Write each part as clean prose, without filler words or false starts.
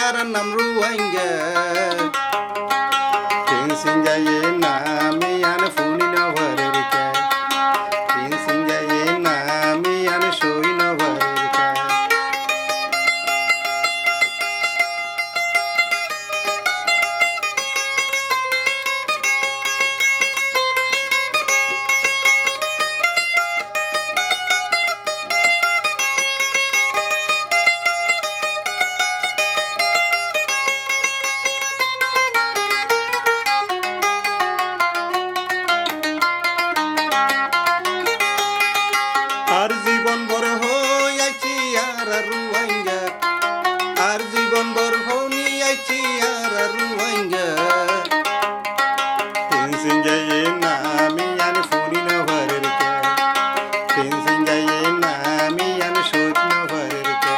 yaran nam ruwanga tinsinga ye nami yana funi na warerika tinsinga ye nami yana shoyi na warerika আর জীবন ভর হইয়াছি আর রুয়াঙ্গা আর জীবন ভর হইয়াছি আর রুয়াঙ্গা তিনসিঙ্গা ye nami yani funi na varerika tinsinga ye nami yani shot na varerika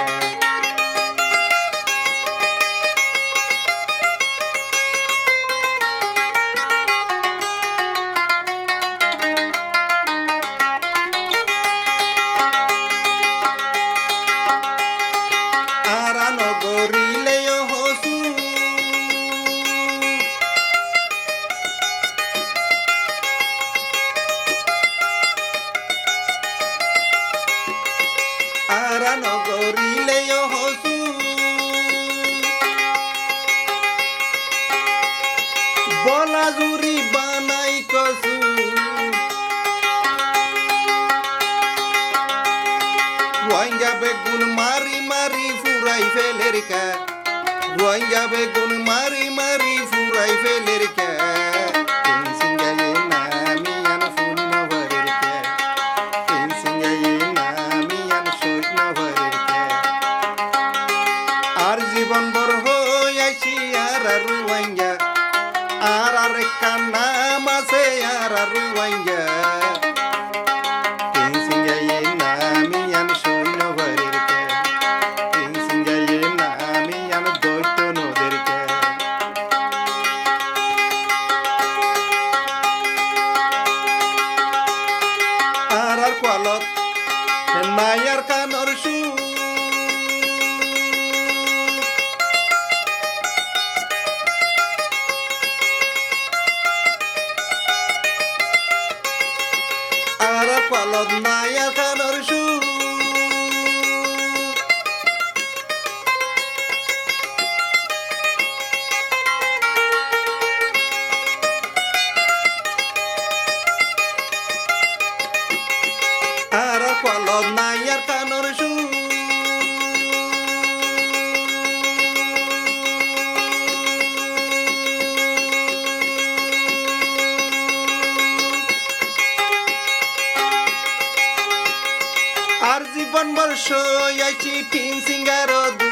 arano gorile yo hosu arano gorile yo hosu bola juri banai kosu Ruanga begun mari mari furai felerika Ruanga begun mari mari furai felerika tinsinga ye nami yana funi na varerika tinsinga ye nami yana shot na varerika ar জীবন বর হইয়াছি আর রুয়াঙ্গা আর আরেকটা নাম আছে আর রুয়াঙ্গা tinsinga ye nami yana shoyi na varerika tinsinga ye nami yana doito no derika arar kwalot nayar kanor shu arar kwalot nayar kanor shu arar kwalot nayar kanor shu আর জীবন বর্ষ আইছি তিনসিঙ্গার দু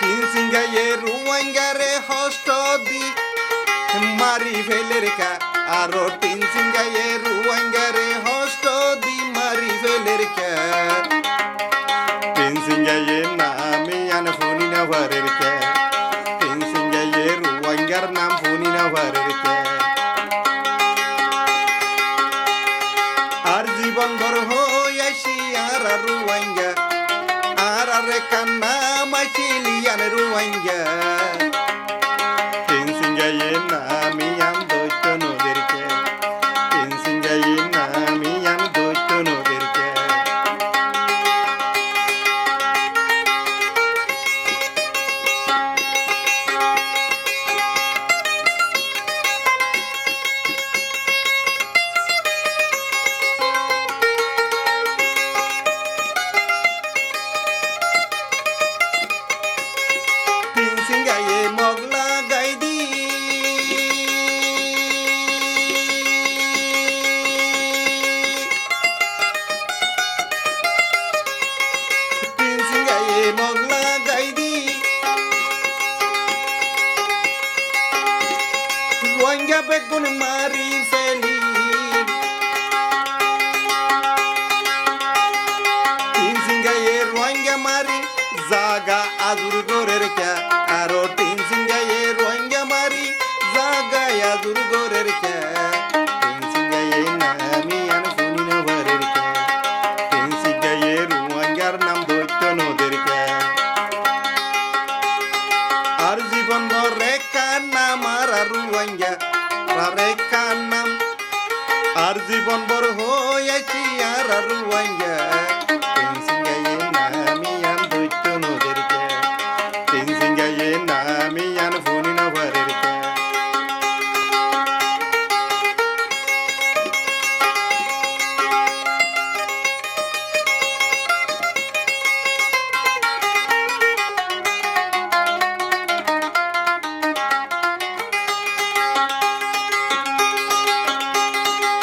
তিনসিঙ্গা ye রুয়াঙ্গারে হস্ত দি মারি ফেলেরকা আরো তিনসিঙ্গা ye রুয়াঙ্গারে হস্ত দি মারি ফেলেরকা tinsinga ye nami yana funi na varerika tinsinga ye ruwangar nam funi na varerika আর জীবন ভর হইয়াছি আর রুয়াঙ্গা আর আরেকটা নাম আছে লিয়ান রুয়াঙ্গা tinsinga ye nami yan doito no derika tinsinga ye nami yan doito no derika tinsinga ye mogla gaidi tinsinga ye mogla gaidi ruanga begun mari feli tinsinga ye ruanga mari zaga azur gorerka aro tinsinga ye ruanga mari zaga azur gorerka রুয়াইঙ্গা টেনসিঙ্গায়ে নামিয়ান দৈত্য নদেরকে টেনসিঙ্গায়ে নামিয়ান funny নভারেরকে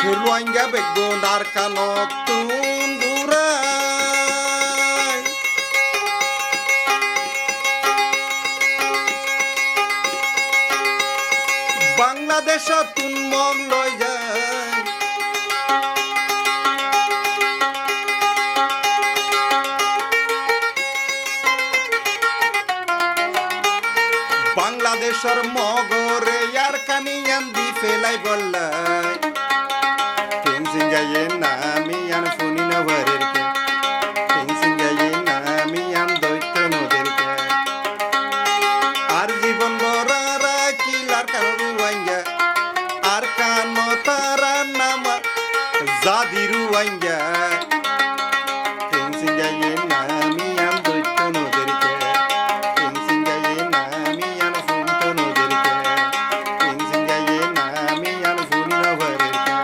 রুয়াইঙ্গা বেগুন আর কানত তুন্দুরাই বাংলাদেশ তুন mug লই যায় বাংলাদেশের মগরে আর কানিয়ান দি ফেলাই বললাই টেনসিঙ্গায়ে নামিয়ান funny নভারেরকে টেনসিঙ্গায়ে নামিয়ান দৈত্য নদেরকে আর জীবন বরারা কিলার কান রুয়াইঙ্গা আর কান তারা নাম জাদি রুয়াইঙ্গা টেনসিঙ্গায়ে নামিয়ান দৈত্য নদেরকে টেনসিঙ্গায়ে নামিয়ান ফুন্ত নদেরকে টেনসিঙ্গায়ে নামিয়ান ফুনি নভারেরকে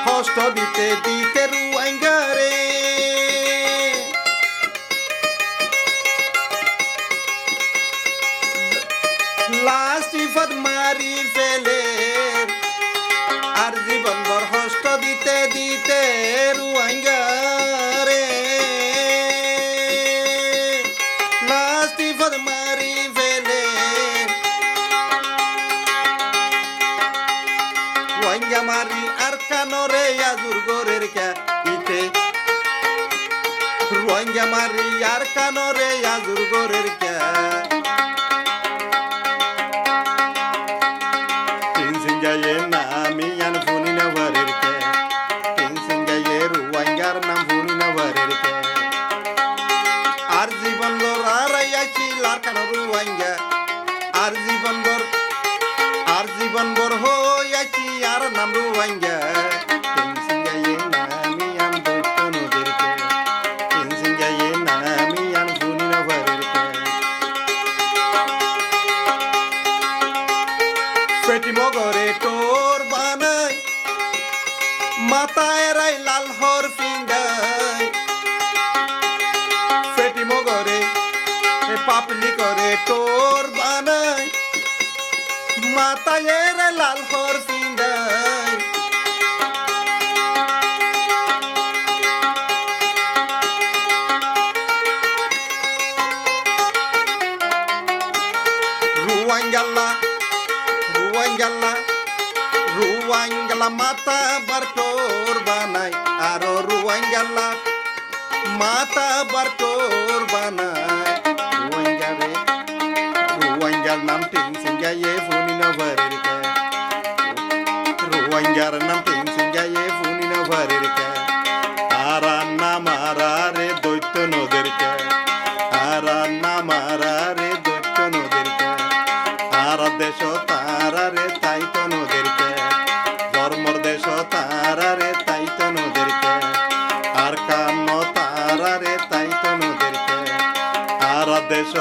কষ্ট দিতে দিতে রুয়াইঙ্গা রে লাস্ট ইফত মারি ফেলে আর জীবন ভর কষ্ট দিতে দিতে রুয়াইঙ্গা রে লাস্ট ইফত মারি ফেলে রুয়াইঙ্গা মারি আর কানরে আজুর গোরের ইতে রুয়াইঙ্গা মারি আর কানরে আজুর গোরের টেনসিঙ্গায়ে নামিয়ান ফুনি নভারেরকে টেনসিঙ্গায়ে রুয়াইঙ্গার নাম ফুনি নভারেরকে আর জীবন ভর আর আইয়াছিলার কান রুয়াইঙ্গা আর জীবন ভর হইয়াছি আর নাম রুয়াইঙ্গা টেনসিঙ্গায়ে নামিয়ান দৈত্য নদেরকে টেনসিঙ্গায়ে নামিয়ান ফুনি নভারেরকে পেটি মগরে তোর বানাই মাথায় রাই লাল হর ফিঙ্গাই পেটি মগরে পাপলি করে তোর বানাই মাথায় রাই লাল হর ফিঙ্গাই রুয়াইঙ্গালা রুয়াইঙ্গালা রুয়াইঙ্গালা মাথা বার তোর বানাই আরো রুয়াইঙ্গালা মাথা বার তোর বানাই রুয়াইঙ্গা রে রুয়াইঙ্গার নাম টেনসিঙ্গায়ে ফুনি নভারেরকে রুয়াইঙ্গার নাম টেনসিঙ্গায়ে ফুনি নভারেরকে আর নাম রে দৈত্য নদেরকে আর নাম রে দৈত্য নদেরকে আর দেশ তারা রে তাইতো নদেরকে ধর্মর দেশ তারা রে তাইতো নদেরকে আর কান্ন তারা রে তাইতো নদেরকে আর দেশ